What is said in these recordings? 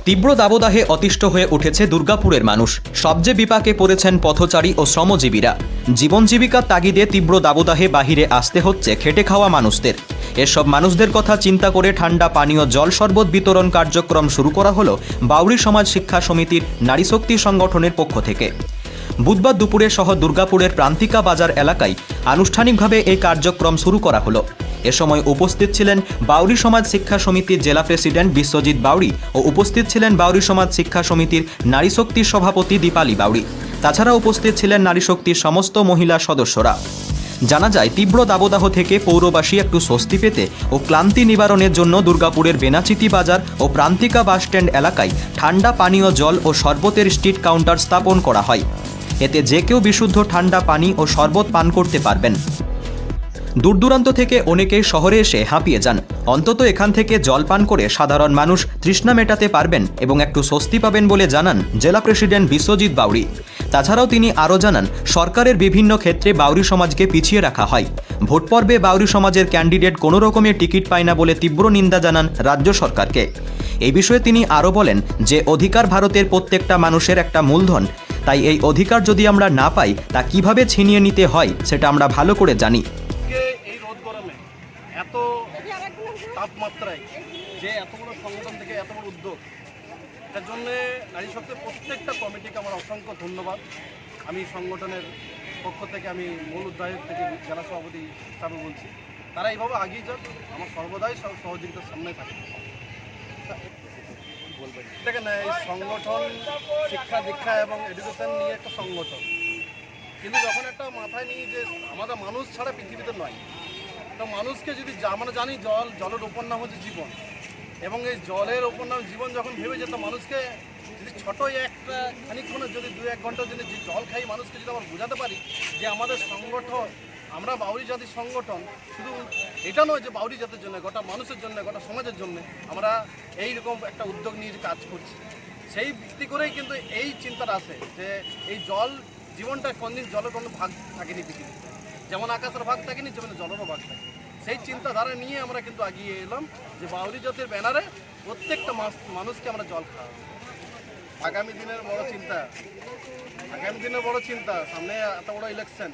তীব্র দাবদাহে অতিষ্ঠ হয়ে উঠেছে দুর্গাপুরের মানুষ। সবচেয়ে বিপাকে পড়েছেন পথচারী ও শ্রমজীবীরা। জীবন জীবিকার তাগিদে তীব্র দাবদাহে বাহিরে আসতে হচ্ছে খেটে খাওয়া মানুষদের। এসব মানুষদের কথা চিন্তা করে ঠান্ডা পানীয় জল শরবত বিতরণ কার্যক্রম শুরু করা হলো বাউরি সমাজ শিক্ষা সমিতির নারী শক্তি সংগঠনের পক্ষ থেকে। বুধবার দুপুরে শহর দুর্গাপুরের প্রান্তিকা বাজার এলাকায় আনুষ্ঠানিকভাবে এই কার্যক্রম শুরু করা হলো। এ সময় উপস্থিত ছিলেন বাউরি সমাজ শিক্ষা সমিতির জেলা প্রেসিডেন্ট বিশ্বজিৎ বাউরি ও উপস্থিত ছিলেন বাউরি সমাজ শিক্ষা সমিতির নারী শক্তির সভাপতি দীপালি বাউরি। তাছাড়া উপস্থিত ছিলেন নারী শক্তির সমস্ত মহিলা সদস্যরা। জানা যায়, তীব্র দাবদাহ থেকে পৌরবাসী একটু স্বস্তি পেতে ও ক্লান্তি নিবারণের জন্য দুর্গাপুরের বেনাচিতি বাজার ও প্রান্তিকা বাসস্ট্যান্ড এলাকায় ঠান্ডা পানীয় জল ও শরবতের স্ট্রিট কাউন্টার স্থাপন করা হয়। এতে যে কেউ বিশুদ্ধ ঠান্ডা পানি ও শরবত পান করতে পারবেন। দূর দূরান্ত থেকে অনেকেই শহরে এসে হাঁপিয়ে যান। অন্তত এখান থেকে জল পান করে সাধারণ মানুষ তৃষ্ণা মেটাতে পারবেন এবং একটু স্বস্তি পাবেন বলে জানান জেলা প্রেসিডেন্ট বিশ্বজিৎ বাউরি। তাছাড়াও তিনি আরও জানান, সরকারের বিভিন্ন ক্ষেত্রে বাউরি সমাজকে পিছিয়ে রাখা হয়। ভোট পর্বে বাউরি সমাজের ক্যান্ডিডেট কোনো রকমের টিকিট পায় না বলে তীব্র নিন্দা জানান রাজ্য সরকারকে। এই বিষয়ে তিনি আরও বলেন যে অধিকার ভারতের প্রত্যেকটা মানুষের একটা মূলধন, তাই এই অধিকার যদি আমরা না পাই তা কিভাবে ছিনিয়ে নিতে হয় সেটা আমরা ভালো করে জানি। এই রোদ গরমে এত তাপমাত্রায় যে এত বড় সংগঠন থেকে এত বড় উদ্যোগ, তার জন্য নারী শক্তির প্রত্যেকটা কমিটিকে আমার অসংখ্য ধন্যবাদ। আমি সংগঠনের পক্ষ থেকে আমি মূল উদ্যোগ থেকে জেলা সভাপতি হিসাবে বলছি, তারা এইভাবে আগিয়ে যান, আমার সর্বদাই সহযোগিতার সামনে থাকে। দেখেন, এই সংগঠন শিক্ষা দীক্ষা এবং এডুকেশন নিয়ে একটা সংগঠন, কিন্তু যখন একটা মাথায় নিয়ে যে আমাদের মানুষ ছাড়া পৃথিবীতে নয়, তো মানুষকে যদি আমরা জানি জলের ওপর নাম হচ্ছে জীবন, এবং এই জলের ওপর নাম জীবন যখন ভেবে যেত মানুষকে যদি ছোটোই একটা খানিকক্ষণের যদি 2-1 ঘন্টার জন্য যে জল খাই মানুষকে যদি আমরা বোঝাতে পারি যে আমাদের সংগঠন, আমরা বাউরি জাতির সংগঠন শুধু এটা নয় যে বাউরি জাতির জন্য, গোটা মানুষের জন্য, গোটা সমাজের জন্য আমরা এইরকম একটা উদ্যোগ নিয়ে কাজ করছি। সেই ভিত্তি করেই কিন্তু এই চিন্তাটা আসে যে এই জল জীবনটা কোনদিন জলের কোনো ভাগ থাকেনি পৃথিবীতে, যেমন আকাশের ভাগ থাকেনি যেমন জলেরও ভাগ থাকে। সেই চিন্তাধারা নিয়ে আমরা কিন্তু এগিয়ে এলাম যে বাউরি জাতির ব্যানারে প্রত্যেকটা মানুষকে আমরা জল খাওয়াবো। আগামী দিনের বড় চিন্তা সামনে এত বড় ইলেকশন,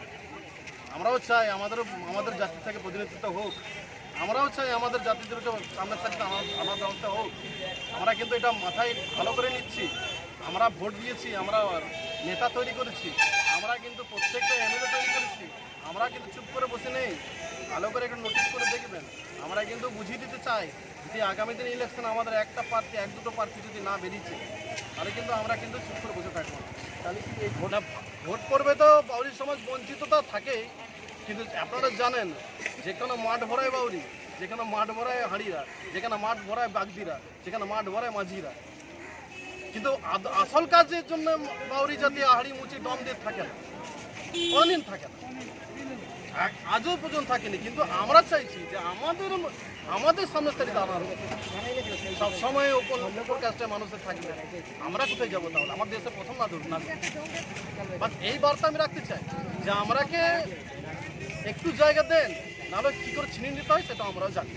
আমরাও চাই আমাদের জাতি থেকে প্রতিনিধিত্ব হোক, আমরাও চাই আমাদের জাতিদেরকে সামনের সাথে আনার ব্যবস্থা হোক। আমরা কিন্তু এটা মাথায় ভালো করে নিচ্ছি, আমরা ভোট দিয়েছি, আমরা নেতা তৈরি করেছি, আমরা কিন্তু প্রত্যেকটা এমএলএ তৈরি করেছি, আমরা কিন্তু চুপ করে বসে নেই। ভালো করে একটু নোটিশ করে দেখবেন, আমরা কিন্তু বুঝিয়ে দিতে চাই যদি আগামী দিনে ইলেকশন আমাদের একটা প্রার্থী 1-2 প্রার্থী যদি না বেরিয়েছে, তাহলে কিন্তু আমরা কিন্তু চুপ করে বসে থাকবো। তাহলে কি এই ভোট পর্বে তো বাউরি সমাজ বঞ্চিততা থাকেই, কিন্তু আপনারা জানেন যেখানে মাঠ ভরায় বাউরি, যেখানে মাঠ ভরায় হাঁড়িরা, যেখানে মাঠ ভরায় বাগদিরা, যেখানে মাঠ ভরায় মাঝিরা, কিন্তু আসল কাজের জন্য বাউরি জাতি হাঁড়ি মুচি দম দিয়ে থাকে না, কোনদিন থাকে না, আজও পর্যন্ত থাকেনি। কিন্তু আমরা চাইছি যে আমাদের সামনে সারি দাঁড়ানো সবসময় ওপর কাজটা মানুষের থাকবে। আমরা কোথায় যাবো তাহলে? আমার দেশের প্রথম না ধরুন না, বাস এই বার্তা আমি রাখতে চাই যে আমরাকে একটু জায়গা দেন, নাহলে কী করে ছিনিয়ে নিতে হয় সেটা আমরাও জানি।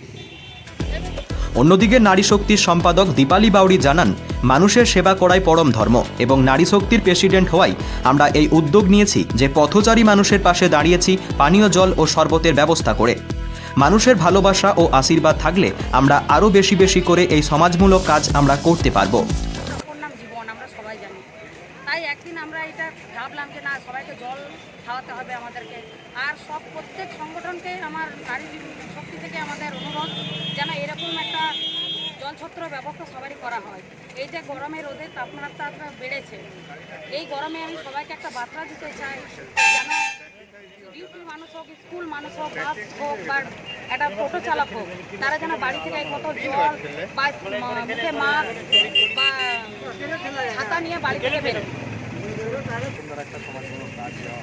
অন্যদিকে নারী শক্তির সম্পাদক দীপালি বাউরি জানান, মানুষের সেবা করাই পরম ধর্ম এবং নারী শক্তির প্রেসিডেন্ট হওয়ায় আমরা এই উদ্যোগ নিয়েছি যে পথচারী মানুষের পাশে দাঁড়িয়েছি পানীয় জল ও শরবতের ব্যবস্থা করে। মানুষের ভালোবাসা ও আশীর্বাদ থাকলে আমরা আরও বেশি বেশি করে এই সমাজমূলক কাজ আমরা করতে পারবো। জীবন আমরা সবাই জানি, তাই একদিন আমরা এটা ভাবলাম যে না, সবাইকে জল খাওয়াতে হবে আমাদেরকে। আর প্রত্যেক সংগঠনকে আমার নারী শক্তি থেকে আমাদের অনুরোধ যেন এরকম একটা জলছত্র ব্যবস্থা সবারই করা হয়। এই যে গরমে রোদের তাপমাত্রা বেড়েছে, এই গরমে আমি সবাইকে একটা বার্তা দিতে চাই যেন ডিউটি মানুষ হোক, স্কুল মানুষ হোক, বাস হোক বা একটা টোটো চালক হোক, তারা যেন বাড়ি থেকে কত জল বা মুখে মাস্ক বা ছাতা নিয়ে বাড়ি থেকে বেরোয়।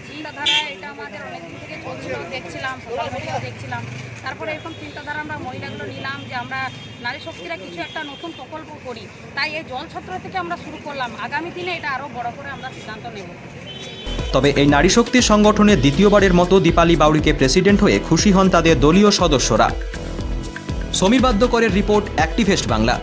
চিন্তাধারা এটা আমাদের অনেকদিন থেকে চলছিল, দেখছিলাম সোশ্যাল মিডিয়ায় দেখছিলাম। তারপরে এরকম চিন্তাধারা আমরা মহিলাগুলো নিলাম যে আমরা নারী শক্তিরা কিছু একটা নতুন প্রকল্প করি, তাই এই জলছত্র থেকে আমরা শুরু করলাম। আগামী দিনে এটা আরও বড় করে আমরা সিদ্ধান্ত নেব। তবে এই নারী শক্তি সংগঠনের দ্বিতীয়বারের মতো দীপালি বাউরিকে প্রেসিডেন্ট হয়ে খুশি হন তাদের দলীয় সদস্যরা। সমীর বাদ্যকরের রিপোর্ট, অ্যাক্টিভেস্ট বাংলা।